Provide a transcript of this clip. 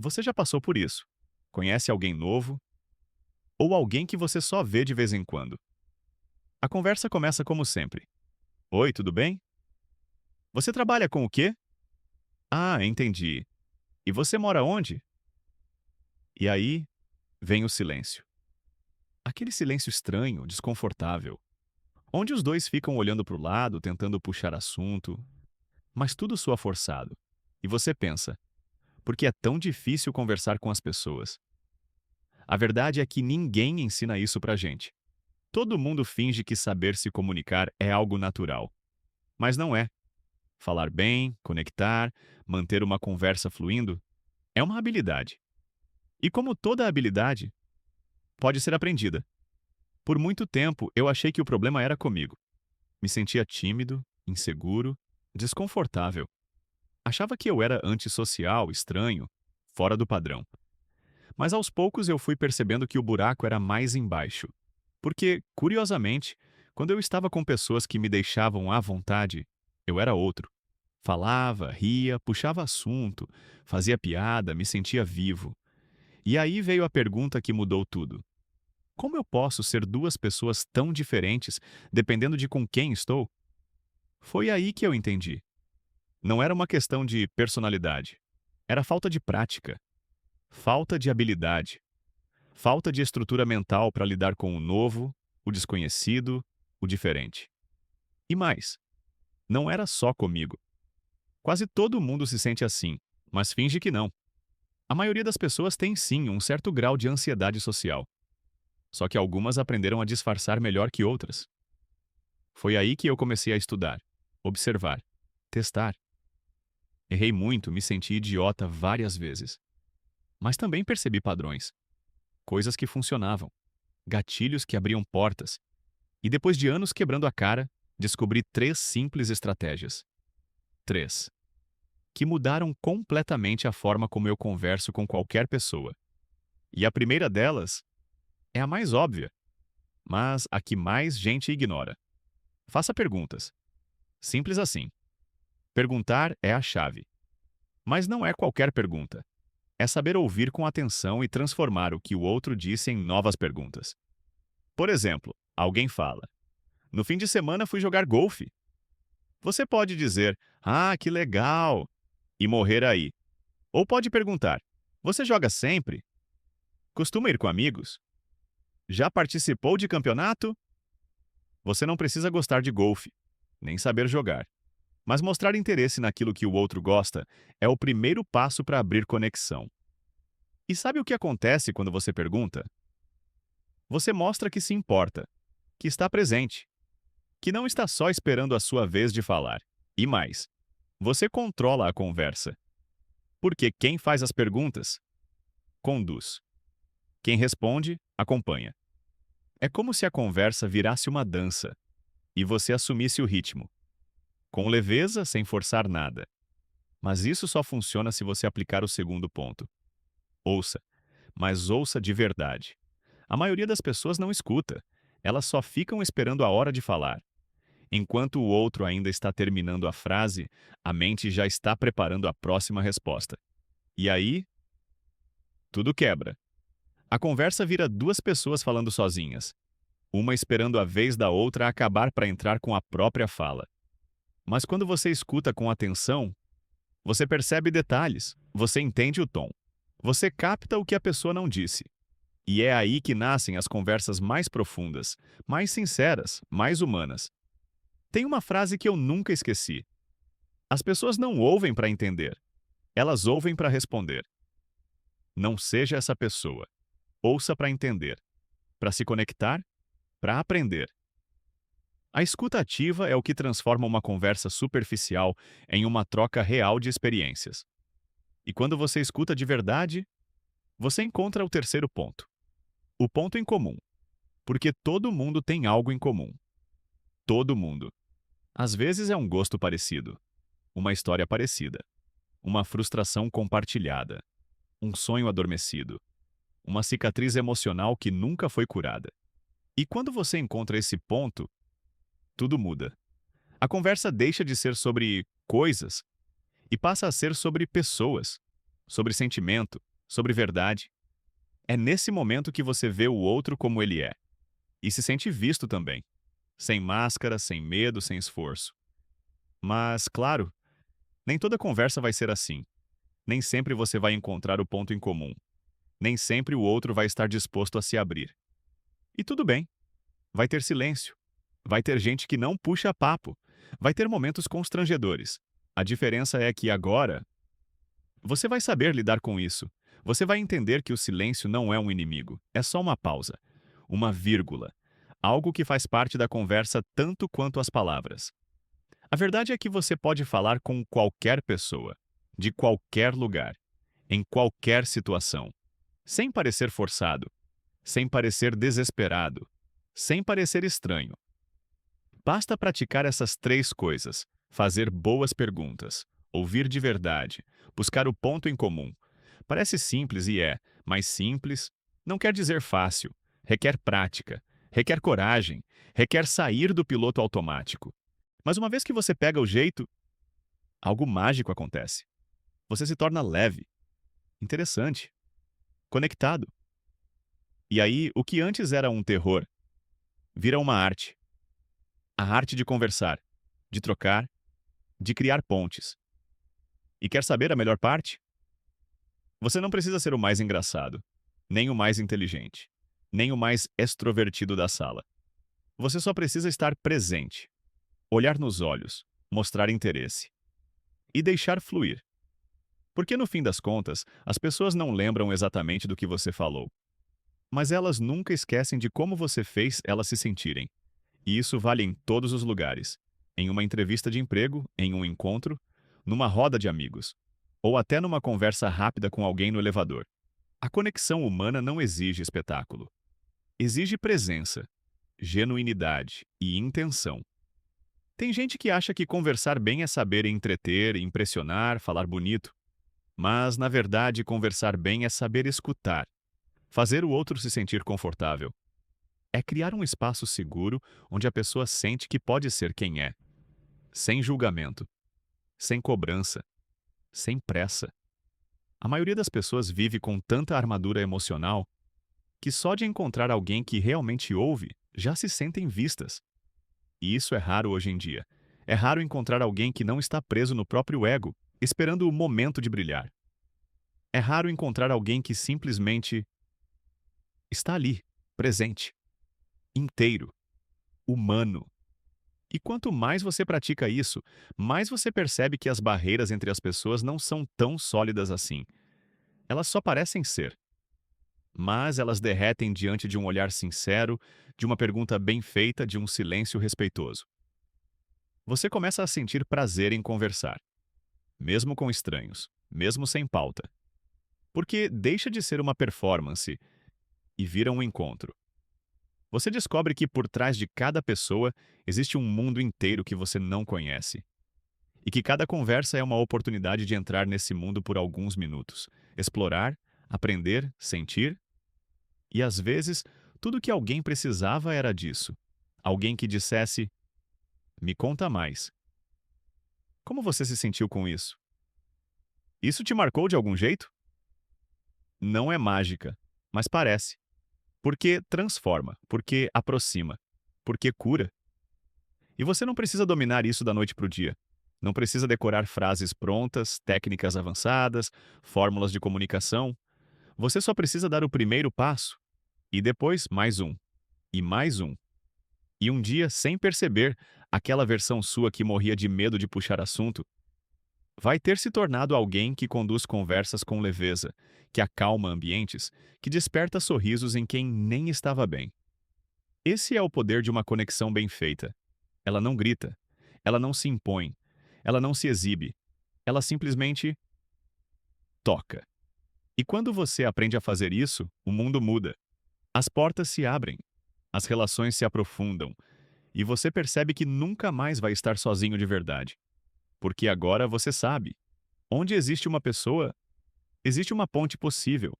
Você já passou por isso? Conhece alguém novo ou alguém que você só vê de vez em quando? A conversa começa como sempre. Oi, tudo bem? Você trabalha com o quê? Ah, entendi. E você mora onde? E aí vem o silêncio. Aquele silêncio estranho, desconfortável, onde os dois ficam olhando para o lado, tentando puxar assunto, mas tudo soa forçado. E você pensa, por que é tão difícil conversar com as pessoas? A verdade é que ninguém ensina isso pra gente. Todo mundo finge que saber se comunicar é algo natural, mas não é. Falar bem, conectar, manter uma conversa fluindo é uma habilidade. E como toda habilidade, pode ser aprendida. Por muito tempo, eu achei que o problema era comigo. Me sentia tímido, inseguro, desconfortável. Achava que eu era antissocial, estranho, fora do padrão. Mas aos poucos eu fui percebendo que o buraco era mais embaixo. Porque, curiosamente, quando eu estava com pessoas que me deixavam à vontade, eu era outro. Falava, ria, puxava assunto, fazia piada, me sentia vivo. E aí veio a pergunta que mudou tudo. Como eu posso ser duas pessoas tão diferentes dependendo de com quem estou? Foi aí que eu entendi. Não era uma questão de personalidade. Era falta de prática, falta de habilidade, falta de estrutura mental para lidar com o novo, o desconhecido, o diferente. E mais, não era só comigo. Quase todo mundo se sente assim, mas finge que não. A maioria das pessoas tem sim um certo grau de ansiedade social, só que algumas aprenderam a disfarçar melhor que outras. Foi aí que eu comecei a estudar, observar, testar. Errei muito, me senti idiota várias vezes, mas também percebi padrões, coisas que funcionavam, gatilhos que abriam portas, e depois de anos quebrando a cara, descobri três simples estratégias. Três. Que mudaram completamente a forma como eu converso com qualquer pessoa. E a primeira delas é a mais óbvia, mas a que mais gente ignora. Faça perguntas. Simples assim. Perguntar é a chave. Mas não é qualquer pergunta. É saber ouvir com atenção e transformar o que o outro disse em novas perguntas. Por exemplo, alguém fala: no fim de semana fui jogar golfe. Você pode dizer: ah, que legal! E morrer aí. Ou pode perguntar: você joga sempre? Costuma ir com amigos? Já participou de campeonato? Você não precisa gostar de golfe, nem saber jogar. Mas mostrar interesse naquilo que o outro gosta é o primeiro passo para abrir conexão. E sabe o que acontece quando você pergunta? Você mostra que se importa, que está presente, que não está só esperando a sua vez de falar. E mais, você controla a conversa. Porque quem faz as perguntas, conduz. Quem responde, acompanha. É como se a conversa virasse uma dança e você assumisse o ritmo, com leveza, sem forçar nada. Mas isso só funciona se você aplicar o segundo ponto. Ouça, mas ouça de verdade. A maioria das pessoas não escuta, elas só ficam esperando a hora de falar. Enquanto o outro ainda está terminando a frase, a mente já está preparando a próxima resposta. E aí, tudo quebra. A conversa vira duas pessoas falando sozinhas, uma esperando a vez da outra acabar para entrar com a própria fala. Mas quando você escuta com atenção, você percebe detalhes, você entende o tom, você capta o que a pessoa não disse. E é aí que nascem as conversas mais profundas, mais sinceras, mais humanas. Tem uma frase que eu nunca esqueci. As pessoas não ouvem para entender, elas ouvem para responder. Não seja essa pessoa. Ouça para entender, para se conectar, para aprender. A escuta ativa é o que transforma uma conversa superficial em uma troca real de experiências. E quando você escuta de verdade, você encontra o terceiro ponto. O ponto em comum. Porque todo mundo tem algo em comum. Todo mundo. Às vezes é um gosto parecido, uma história parecida, uma frustração compartilhada, um sonho adormecido, uma cicatriz emocional que nunca foi curada. E quando você encontra esse ponto, tudo muda. A conversa deixa de ser sobre coisas e passa a ser sobre pessoas, sobre sentimento, sobre verdade. É nesse momento que você vê o outro como ele é. E se sente visto também. Sem máscara, sem medo, sem esforço. Mas, claro, nem toda conversa vai ser assim. Nem sempre você vai encontrar o ponto em comum. Nem sempre o outro vai estar disposto a se abrir. E tudo bem. Vai ter silêncio. Vai ter gente que não puxa papo. Vai ter momentos constrangedores. A diferença é que agora você vai saber lidar com isso. Você vai entender que o silêncio não é um inimigo, é só uma pausa, uma vírgula, algo que faz parte da conversa tanto quanto as palavras. A verdade é que você pode falar com qualquer pessoa, de qualquer lugar, em qualquer situação, sem parecer forçado, sem parecer desesperado, sem parecer estranho. Basta praticar essas três coisas: fazer boas perguntas, ouvir de verdade, buscar o ponto em comum. Parece simples e é, mas simples não quer dizer fácil. Requer prática, requer coragem, requer sair do piloto automático. Mas uma vez que você pega o jeito, algo mágico acontece. Você se torna leve, interessante, conectado. E aí, o que antes era um terror, vira uma arte. A arte de conversar, de trocar, de criar pontes. E quer saber a melhor parte? Você não precisa ser o mais engraçado, nem o mais inteligente, nem o mais extrovertido da sala. Você só precisa estar presente, olhar nos olhos, mostrar interesse e deixar fluir. Porque no fim das contas, as pessoas não lembram exatamente do que você falou, mas elas nunca esquecem de como você fez elas se sentirem. E isso vale em todos os lugares. Em uma entrevista de emprego, em um encontro, numa roda de amigos, ou até numa conversa rápida com alguém no elevador. A conexão humana não exige espetáculo. Exige presença, genuinidade e intenção. Tem gente que acha que conversar bem é saber entreter, impressionar, falar bonito. Mas, na verdade, conversar bem é saber escutar, fazer o outro se sentir confortável. É criar um espaço seguro onde a pessoa sente que pode ser quem é, sem julgamento, sem cobrança, sem pressa. A maioria das pessoas vive com tanta armadura emocional que só de encontrar alguém que realmente ouve, já se sentem vistas. E isso é raro hoje em dia. É raro encontrar alguém que não está preso no próprio ego, esperando o momento de brilhar. É raro encontrar alguém que simplesmente está ali, presente, inteiro, humano. E quanto mais você pratica isso, mais você percebe que as barreiras entre as pessoas não são tão sólidas assim. Elas só parecem ser. Mas elas derretem diante de um olhar sincero, de uma pergunta bem feita, de um silêncio respeitoso. Você começa a sentir prazer em conversar, mesmo com estranhos, mesmo sem pauta. Porque deixa de ser uma performance e vira um encontro. Você descobre que por trás de cada pessoa existe um mundo inteiro que você não conhece. E que cada conversa é uma oportunidade de entrar nesse mundo por alguns minutos, explorar, aprender, sentir. E às vezes, tudo que alguém precisava era disso. Alguém que dissesse: "Me conta mais. Como você se sentiu com isso? Isso te marcou de algum jeito?" Não é mágica, mas parece. Porque transforma, porque aproxima, porque cura. E você não precisa dominar isso da noite para o dia. Não precisa decorar frases prontas, técnicas avançadas, fórmulas de comunicação. Você só precisa dar o primeiro passo. E depois, mais um. E mais um. E um dia, sem perceber, aquela versão sua que morria de medo de puxar assunto, vai ter se tornado alguém que conduz conversas com leveza, que acalma ambientes, que desperta sorrisos em quem nem estava bem. Esse é o poder de uma conexão bem feita. Ela não grita, ela não se impõe, ela não se exibe, ela simplesmente toca. E quando você aprende a fazer isso, o mundo muda. As portas se abrem, as relações se aprofundam, e você percebe que nunca mais vai estar sozinho de verdade. Porque agora você sabe, onde existe uma pessoa, existe uma ponte possível.